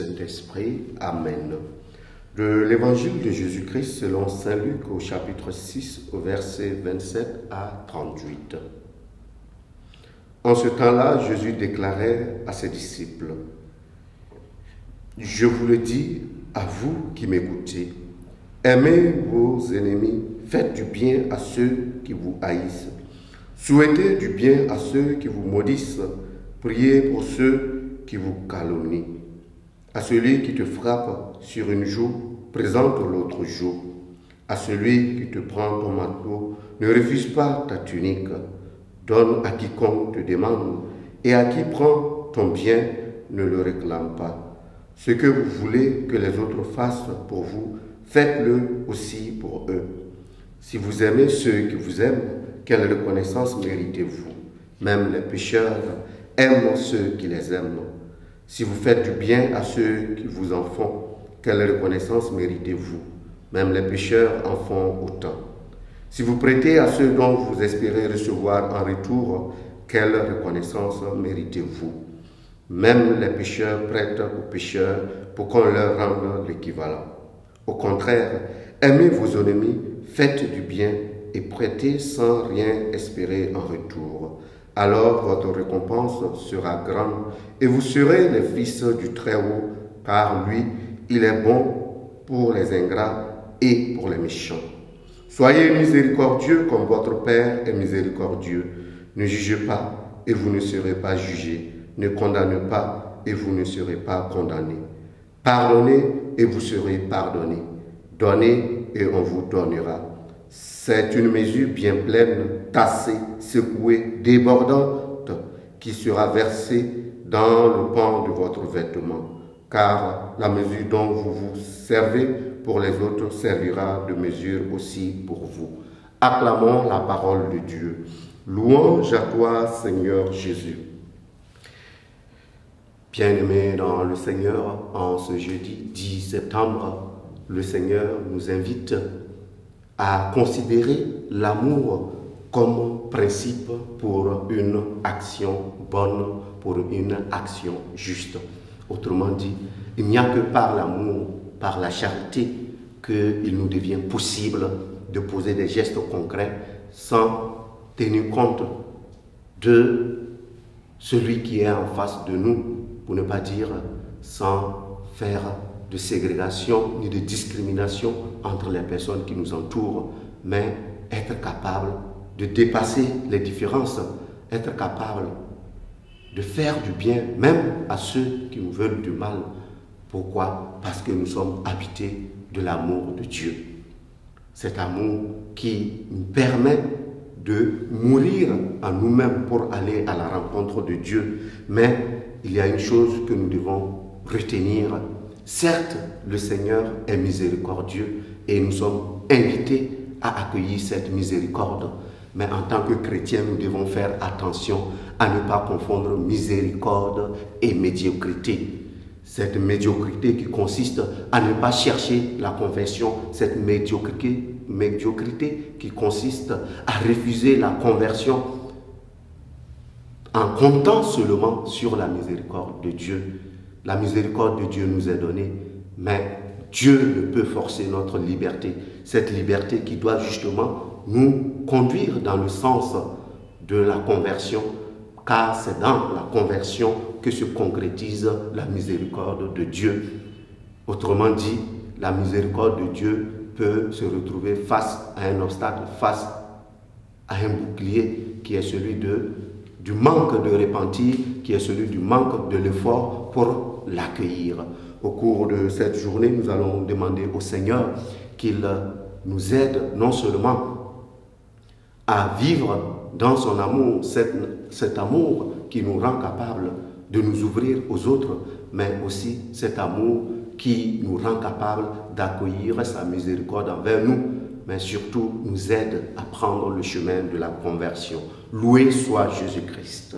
Saint-Esprit. Amen. De l'Évangile de Jésus-Christ selon saint Luc au chapitre 6, au verset 27 à 38. En ce temps-là, Jésus déclarait à ses disciples: « Je vous le dis à vous qui m'écoutez, aimez vos ennemis, faites du bien à ceux qui vous haïssent, souhaitez du bien à ceux qui vous maudissent, priez pour ceux qui vous calomnient. À celui qui te frappe sur une joue, présente l'autre joue. À celui qui te prend ton manteau, ne refuse pas ta tunique. Donne à quiconque te demande, et à qui prend ton bien, ne le réclame pas. Ce que vous voulez que les autres fassent pour vous, faites-le aussi pour eux. Si vous aimez ceux qui vous aiment, quelle reconnaissance méritez-vous? Même les pécheurs aiment ceux qui les aiment. Si vous faites du bien à ceux qui vous en font, quelle reconnaissance méritez-vous? Même les pécheurs en font autant. Si vous prêtez à ceux dont vous espérez recevoir en retour, quelle reconnaissance méritez-vous? Même les pécheurs prêtent aux pécheurs pour qu'on leur rende l'équivalent. Au contraire, aimez vos ennemis, faites du bien et prêtez sans rien espérer en retour. Alors votre récompense sera grande et vous serez les fils du Très-Haut, car lui, il est bon pour les ingrats et pour les méchants. Soyez miséricordieux comme votre Père est miséricordieux. Ne jugez pas et vous ne serez pas jugés. Ne condamnez pas et vous ne serez pas condamnés. Pardonnez et vous serez pardonnés. Donnez et on vous donnera. C'est une mesure bien pleine, tassée, secouée, débordante, qui sera versée dans le pan de votre vêtement. Car la mesure dont vous vous servez pour les autres servira de mesure aussi pour vous. Acclamons la parole de Dieu. Louange à toi, Seigneur Jésus. Bien-aimés dans le Seigneur, en ce jeudi 10 septembre, le Seigneur nous invite à considérer l'amour comme principe pour une action bonne, pour une action juste. Autrement dit, il n'y a que par l'amour, par la charité, qu'il nous devient possible de poser des gestes concrets sans tenir compte de celui qui est en face de nous, pour ne pas dire sans faire de ségrégation ni de discrimination entre les personnes qui nous entourent, mais être capable de dépasser les différences, être capable de faire du bien même à ceux qui nous veulent du mal. Pourquoi? Parce que nous sommes habités de l'amour de Dieu. Cet amour qui nous permet de mourir en nous-mêmes pour aller à la rencontre de Dieu. Mais il y a une chose que nous devons retenir. Certes, le Seigneur est miséricordieux et nous sommes invités à accueillir cette miséricorde. Mais en tant que chrétiens, nous devons faire attention à ne pas confondre miséricorde et médiocrité. Cette médiocrité qui consiste à ne pas chercher la conversion, cette médiocrité qui consiste à refuser la conversion en comptant seulement sur la miséricorde de Dieu. La miséricorde de Dieu nous est donnée, mais Dieu ne peut forcer notre liberté. Cette liberté qui doit justement nous conduire dans le sens de la conversion, car c'est dans la conversion que se concrétise la miséricorde de Dieu. Autrement dit, la miséricorde de Dieu peut se retrouver face à un obstacle, face à un bouclier qui est celui du manque de repentir, qui est celui du manque de l'effort pour l'accueillir. Au cours de cette journée, nous allons demander au Seigneur qu'il nous aide non seulement à vivre dans son amour, cet amour qui nous rend capables de nous ouvrir aux autres, mais aussi cet amour qui nous rend capables d'accueillir sa miséricorde envers nous, mais surtout nous aide à prendre le chemin de la conversion. Loué soit Jésus-Christ.